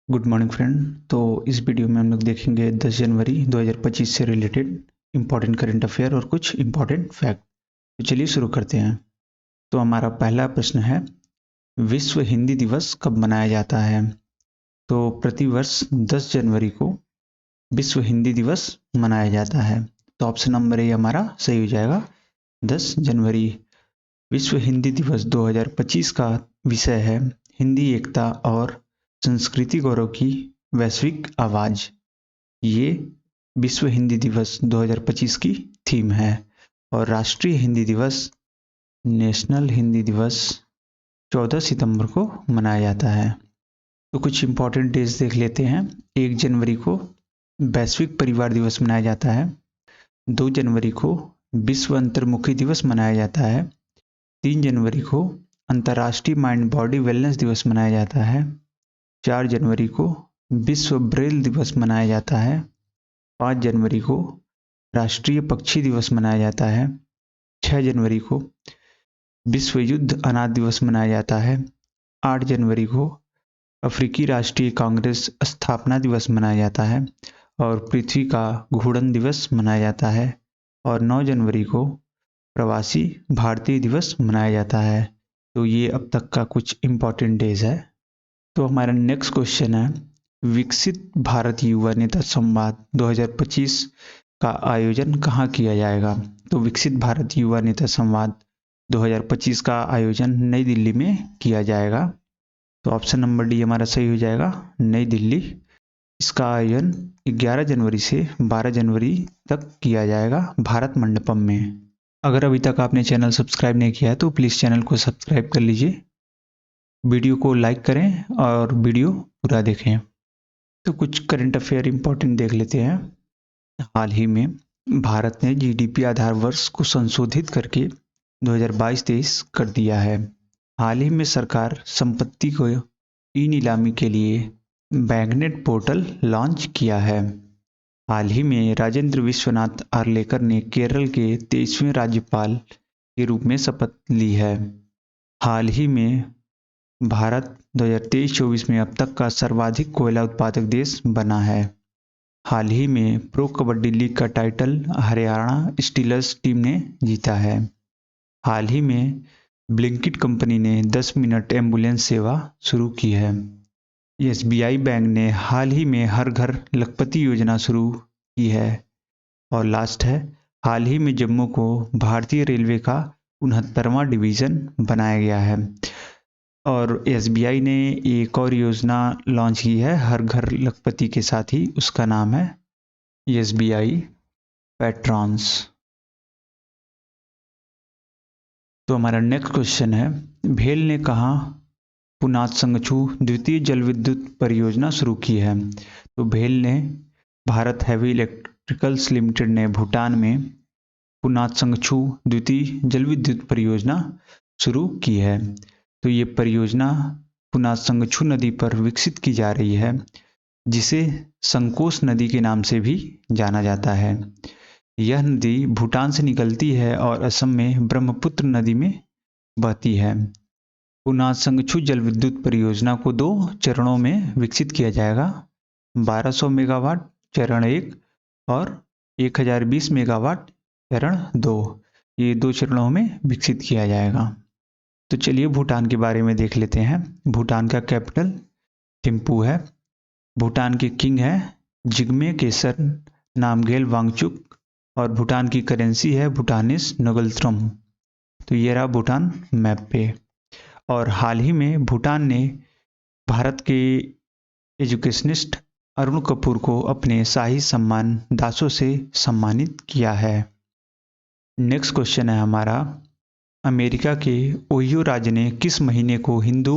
Good morning friend. तो इस video में हम लोग देखेंगे 10 जनवरी 2025 से रिलेटेड इंपॉर्टेंट करंट अफेयर और कुछ इंपॉर्टेंट फैक्ट। तो चलिए शुरू करते हैं। तो हमारा पहला प्रश्न है, विश्व हिंदी दिवस कब मनाया जाता है? तो प्रतिवर्ष 10 जनवरी को विश्व हिंदी दिवस मनाया जाता है। तो ऑप्शन नंबर ए हमारा सही हो जाएगा, 10 जनवरी। विश्व हिंदी दिवस 2025 का विषय है हिंदी एकता और संस्कृति गौरव की वैश्विक आवाज। ये विश्व हिंदी दिवस 2025 की थीम है। और राष्ट्रीय हिंदी दिवस, नेशनल हिंदी दिवस 14 सितंबर को मनाया जाता है। तो कुछ इंपॉर्टेंट डेज देख लेते हैं। 1 जनवरी को वैश्विक परिवार दिवस मनाया जाता है। 2 जनवरी को विश्व अंतर्मुखी दिवस मनाया जाता है। 3 जनवरी को अंतर्राष्ट्रीय माइंड बॉडी वेलनेस दिवस मनाया जाता है। 4 जनवरी को विश्व ब्रेल दिवस मनाया जाता है। 5 जनवरी को राष्ट्रीय पक्षी दिवस मनाया जाता है। 6 जनवरी को विश्व युद्ध अनाथ दिवस मनाया जाता है। 8 जनवरी को अफ्रीकी राष्ट्रीय कांग्रेस स्थापना दिवस मनाया जाता है और पृथ्वी का घूर्णन दिवस मनाया जाता है। और 9 जनवरी को प्रवासी भारतीय दिवस मनाया जाता है। तो ये अब तक का कुछ इंपॉर्टेंट डेज है। तो हमारा नेक्स्ट क्वेश्चन है, विकसित भारत युवा नेता संवाद 2025 का आयोजन कहाँ किया जाएगा? तो विकसित भारत युवा नेता संवाद 2025 का आयोजन नई दिल्ली में किया जाएगा। तो ऑप्शन नंबर डी हमारा सही हो जाएगा, नई दिल्ली। इसका आयोजन 11 जनवरी से 12 जनवरी तक किया जाएगा भारत मंडपम में। अगर अभी तक आपने चैनल सब्सक्राइब नहीं किया है तो प्लीज़ चैनल को सब्सक्राइब कर लीजिए, वीडियो को लाइक करें और वीडियो पूरा देखें। तो कुछ करंट अफेयर इंपॉर्टेंट देख लेते हैं। हाल ही में भारत ने जीडीपी आधार वर्ष को संशोधित करके 2022-23 कर दिया है। हाल ही में सरकार संपत्ति को ई नीलामी के लिए बैंकनेट पोर्टल लॉन्च किया है। हाल ही में राजेंद्र विश्वनाथ आर्लेकर ने केरल के 23वें राज्यपाल के रूप में शपथ ली है। हाल ही में भारत 2023-24 में अब तक का सर्वाधिक कोयला उत्पादक देश बना है। हाल ही में प्रो कबड्डी लीग का टाइटल हरियाणा स्टीलर्स टीम ने जीता है। हाल ही में ब्लिंकिट कंपनी ने 10 मिनट एम्बुलेंस सेवा शुरू की है। एसबीआई बैंक ने हाल ही में हर घर लखपति योजना शुरू की है। और लास्ट है, हाल ही में जम्मू को भारतीय रेलवे का 69वां डिवीज़न बनाया गया है। और एसबीआई ने एक और योजना लॉन्च की है हर घर लखपति के साथ ही, उसका नाम है एसबीआई पैट्रॉन्स। तो हमारा नेक्स्ट क्वेश्चन है, भेल ने कहा पुनात संगछू द्वितीय जल विद्युत परियोजना शुरू की है? तो भेल ने, भारत हैवी इलेक्ट्रिकल्स लिमिटेड ने भूटान में पुनात संगछू द्वितीय जल विद्युत परियोजना शुरू की है। तो ये परियोजना पुनात संगछू नदी पर विकसित की जा रही है, जिसे संकोस नदी के नाम से भी जाना जाता है। यह नदी भूटान से निकलती है और असम में ब्रह्मपुत्र नदी में बहती है। पुनात संगछू जल विद्युत परियोजना को 2 चरणों में विकसित किया जाएगा, 1200 मेगावाट चरण 1 और 1020 मेगावाट चरण 2। ये 2 चरणों में विकसित किया जाएगा। तो चलिए भूटान के बारे में देख लेते हैं। भूटान का कैपिटल थिम्पू है। भूटान के किंग है जिग्मे केसर नामग्येल वांगचुक और भूटान की करेंसी है भूटानिस नोगलट्रम। तो ये रहा भूटान मैप पे। और हाल ही में भूटान ने भारत के एजुकेशनिस्ट अरुण कपूर को अपने शाही सम्मान दासो से सम्मानित किया है। नेक्स्ट क्वेश्चन है हमारा, अमेरिका के ओहियो राज्य ने किस महीने को हिंदू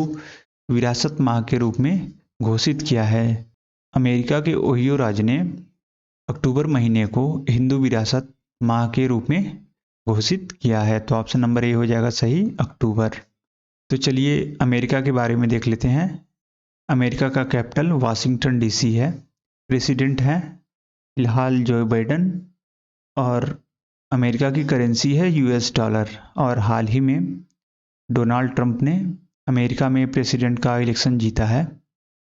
विरासत माह के रूप में घोषित किया है? अमेरिका के ओहियो राज्य ने अक्टूबर महीने को हिंदू विरासत माह के रूप में घोषित किया है। तो ऑप्शन नंबर ए हो जाएगा सही, अक्टूबर। तो चलिए अमेरिका के बारे में देख लेते हैं। अमेरिका का कैपिटल वाशिंगटन डीसी है। प्रेसिडेंट है फिलहाल जो बाइडेन और अमेरिका की करेंसी है यूएस डॉलर। और हाल ही में डोनाल्ड ट्रंप ने अमेरिका में प्रेसिडेंट का इलेक्शन जीता है।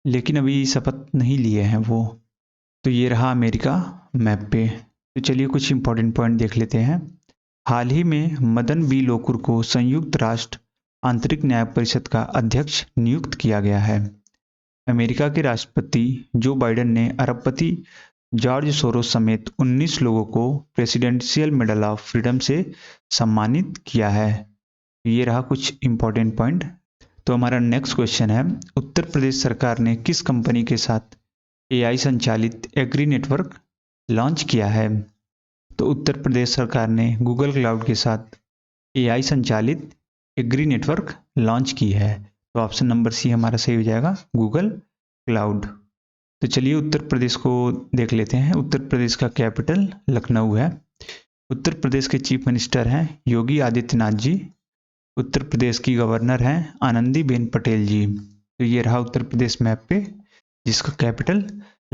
लेकिन अभी शपथ नहीं लिए हैं वो। तो ये रहा अमेरिका मैप पे। तो चलिए कुछ इंपॉर्टेंट पॉइंट देख लेते हैं। हाल ही में मदन बी लोकुर को संयुक्त राष्ट्र आंतरिक न्याय परिषद का अध्यक्ष नियुक्त किया गया है। अमेरिका के राष्ट्रपति जो बाइडेन ने अरबपति जॉर्ज सोरोस समेत 19 लोगों को प्रेसिडेंशियल मेडल ऑफ फ्रीडम से सम्मानित किया है। ये रहा कुछ इंपॉर्टेंट पॉइंट। तो हमारा नेक्स्ट क्वेश्चन है, उत्तर प्रदेश सरकार ने किस कंपनी के साथ एआई संचालित एग्री नेटवर्क लॉन्च किया है? तो उत्तर प्रदेश सरकार ने गूगल क्लाउड के साथ एआई संचालित एग्री नेटवर्क लॉन्च की है। तो ऑप्शन नंबर सी हमारा सही हो जाएगा, गूगल क्लाउड। तो चलिए उत्तर प्रदेश को देख लेते हैं। उत्तर प्रदेश का कैपिटल लखनऊ है। उत्तर प्रदेश के चीफ मिनिस्टर हैं योगी आदित्यनाथ जी। उत्तर प्रदेश की गवर्नर हैं आनंदीबेन पटेल जी। तो ये रहा उत्तर प्रदेश मैप पे, जिसका कैपिटल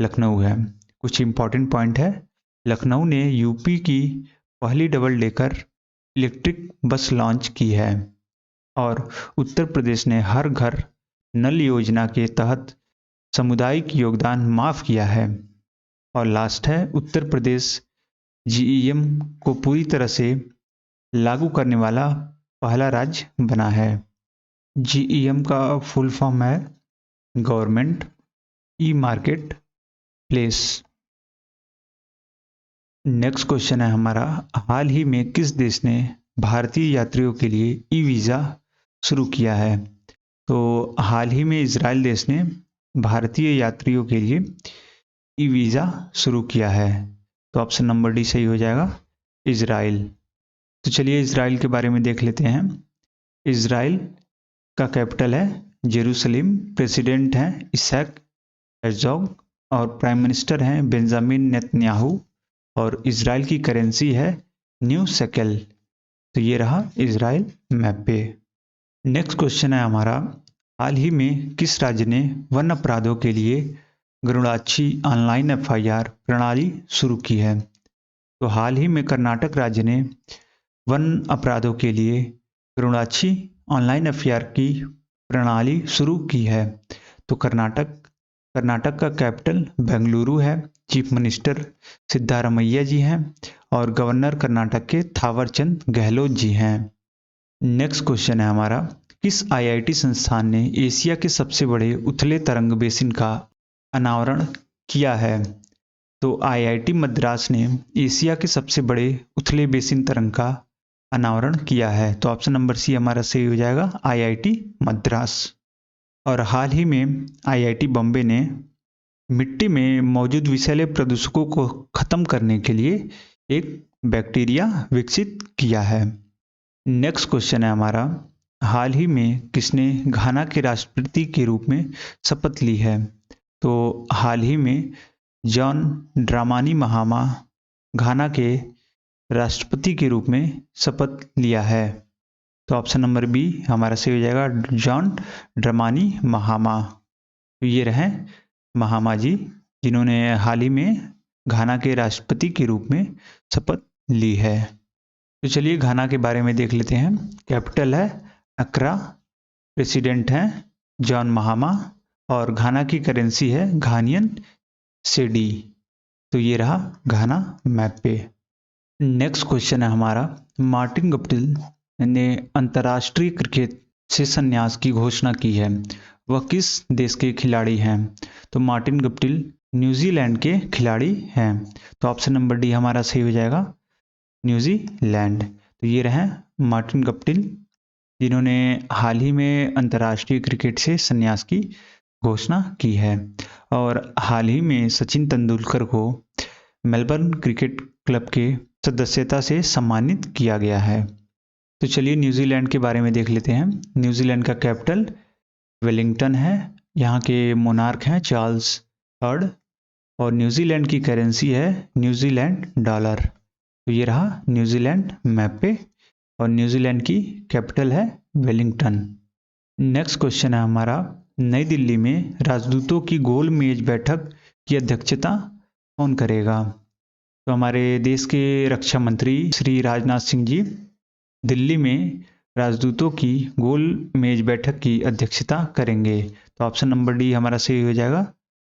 लखनऊ है। कुछ इंपॉर्टेंट पॉइंट है, लखनऊ ने यूपी की पहली double decker electric bus launch की है और उत्तर प्रदेश ने हर घर नल योजना के तहत सामुदायिक योगदान माफ किया है। और लास्ट है, उत्तर प्रदेश जीईएम को पूरी तरह से लागू करने वाला पहला राज्य बना है। जीईएम का फुल फॉर्म है government e market place. Next question है हमारा, हाल ही में किस देश ने भारतीय यात्रियों के लिए ई वीज़ा शुरू किया है? तो हाल ही में इजराइल देश ने भारतीय यात्रियों के लिए ई वीज़ा शुरू किया है। तो ऑप्शन नंबर डी सही हो जाएगा, इजराइल। तो चलिए इजराइल के बारे में देख लेते हैं। इजराइल का कैपिटल है जेरूसलम। प्रेसिडेंट हैं इसहाक हेrzog और प्राइम मिनिस्टर हैं बेंजामिन नेतन्याहू और इजराइल की करेंसी है न्यू शेकेल। तो ये रहा इजराइल मैप पे। नेक्स्ट क्वेश्चन है हमारा, हाल ही में किस राज्य ने वन अपराधों के लिए गरुड़ाच्छी ऑनलाइन एफआईआर प्रणाली शुरू की है? तो हाल ही में कर्नाटक राज्य ने वन अपराधों के लिए गरुड़ाच्छी ऑनलाइन एफआईआर की प्रणाली शुरू की है। तो कर्नाटक का कैपिटल बेंगलुरु है। चीफ मिनिस्टर सिद्धारमैया जी हैं और गवर्नर कर्नाटक के थावरचंद गहलोत जी हैं। नेक्स्ट क्वेश्चन है हमारा, किस आईआईटी संस्थान ने एशिया के सबसे बड़े उथले तरंग बेसिन का अनावरण किया है? तो आईआईटी मद्रास ने एशिया के सबसे बड़े उथले बेसिन तरंग का अनावरण किया है। तो ऑप्शन नंबर सी हमारा सही हो जाएगा, आईआईटी मद्रास। और हाल ही में आईआईटी बॉम्बे ने मिट्टी में मौजूद विषैले प्रदूषकों को खत्म करने के लिए एक बैक्टीरिया विकसित किया है। नेक्स्ट क्वेश्चन है हमारा, हाल ही में किसने घाना के राष्ट्रपति के रूप में शपथ ली है? तो हाल ही में जॉन ड्रामानी महामा घाना के राष्ट्रपति के रूप में शपथ लिया है। तो ऑप्शन नंबर बी हमारा सही हो जाएगा, जॉन ड्रामानी महामा। तो ये रहे महामा जी, जिन्होंने हाल ही में घाना के राष्ट्रपति के रूप में शपथ ली है। तो चलिए घाना के बारे में देख लेते हैं। कैपिटल है अक्रा, प्रेसिडेंट हैं जॉन महामा और घाना की करेंसी है घानियन सेडी। तो ये रहा घाना मैप पे। नेक्स्ट क्वेश्चन है हमारा, मार्टिन गप्टिल ने अंतर्राष्ट्रीय क्रिकेट से संन्यास की घोषणा की है, वह किस देश के खिलाड़ी हैं? तो मार्टिन गप्टिल न्यूजीलैंड के खिलाड़ी हैं। तो ऑप्शन नंबर डी हमारा सही हो जाएगा, न्यूजीलैंड। तो ये रहे मार्टिन गप्टिल, जिन्होंने हाल ही में अंतर्राष्ट्रीय क्रिकेट से संन्यास की घोषणा की है। और हाल ही में सचिन तेंदुलकर को मेलबर्न क्रिकेट क्लब के सदस्यता से सम्मानित किया गया है। तो चलिए न्यूजीलैंड के बारे में देख लेते हैं। न्यूजीलैंड का कैपिटल वेलिंगटन है। यहाँ के मोनार्क हैं चार्ल्स थर्ड और न्यूजीलैंड की करेंसी है न्यूजीलैंड डॉलर। तो ये रहा न्यूजीलैंड मैप पे और न्यूजीलैंड की कैपिटल है वेलिंगटन। नेक्स्ट क्वेश्चन है हमारा, नई दिल्ली में राजदूतों की गोल मेज बैठक की अध्यक्षता कौन करेगा? तो हमारे देश के रक्षा मंत्री श्री राजनाथ सिंह जी दिल्ली में राजदूतों की गोल मेज बैठक की अध्यक्षता करेंगे? तो ऑप्शन नंबर डी हमारा सही हो जाएगा,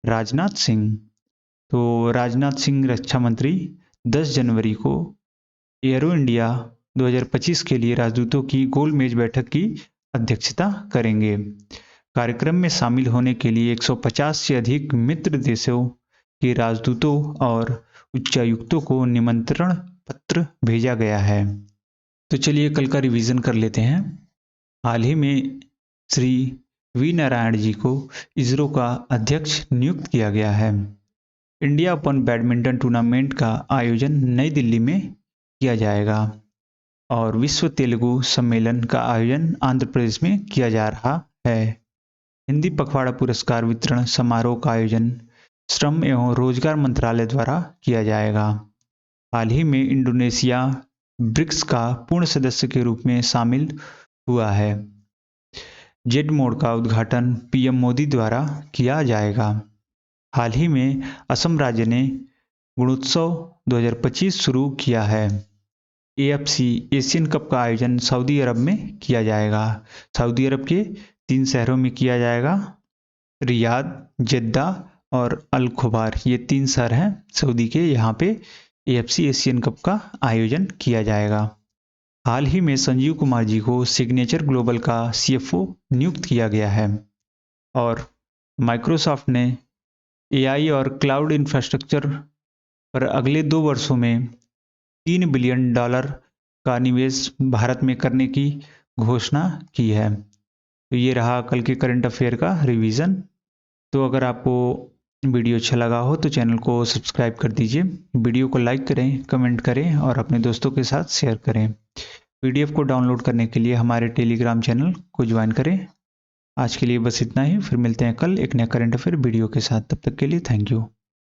राजनाथ सिंह। तो राजनाथ सिंह रक्षा मंत्री 10 जनवरी को एयरो इंडिया 2025 के लिए राजदूतों की गोल मेज बैठक की अध्यक्षता करेंगे। कार्यक्रम में शामिल होने के लिए 150 से अधिक मित्र देशों के राजदूतों और उच्चायुक्तों को निमंत्रण पत्र भेजा गया है। तो चलिए कल का रिवीजन कर लेते हैं। हाल ही में श्री वी नारायण जी को इसरो का अध्यक्ष नियुक्त किया गया है। इंडिया ओपन बैडमिंटन टूर्नामेंट का आयोजन नई दिल्ली में किया जाएगा और विश्व तेलुगु सम्मेलन का आयोजन आंध्र प्रदेश में किया जा रहा है। हिंदी पखवाड़ा पुरस्कार वितरण समारोह का आयोजन श्रम एवं रोजगार मंत्रालय द्वारा किया जाएगा। हाल ही में इंडोनेशिया ब्रिक्स का पूर्ण सदस्य के रूप में शामिल हुआ है। जेड मोड का उद्घाटन पीएम मोदी द्वारा किया जाएगा। हाल ही में असम राज्य ने गुणोत्सव 2025 शुरू किया है। एएफसी एशियन कप का आयोजन सऊदी अरब में किया जाएगा। सऊदी अरब के 3 शहरों में किया जाएगा, रियाद, जेद्दा और अल खुबार। ये 3 शहर हैं सऊदी के, यहाँ पे एएफसी एशियन कप का आयोजन किया जाएगा। हाल ही में संजीव कुमार जी को सिग्नेचर ग्लोबल का सीएफओ नियुक्त किया गया है और माइक्रोसॉफ्ट ने एआई और क्लाउड इंफ्रास्ट्रक्चर पर अगले 2 वर्षों में $3 बिलियन का निवेश भारत में करने की घोषणा की है। तो ये रहा कल के करंट अफेयर का रिवीजन। तो अगर आपको वीडियो अच्छा लगा हो तो चैनल को सब्सक्राइब कर दीजिए, वीडियो को लाइक करें, कमेंट करें और अपने दोस्तों के साथ शेयर करें। पीडीएफ को डाउनलोड करने के लिए हमारे टेलीग्राम चैनल को ज्वाइन करें। आज के लिए बस इतना ही, फिर मिलते हैं कल एक नया करंट अफेयर वीडियो के साथ। तब तक के लिए थैंक यू।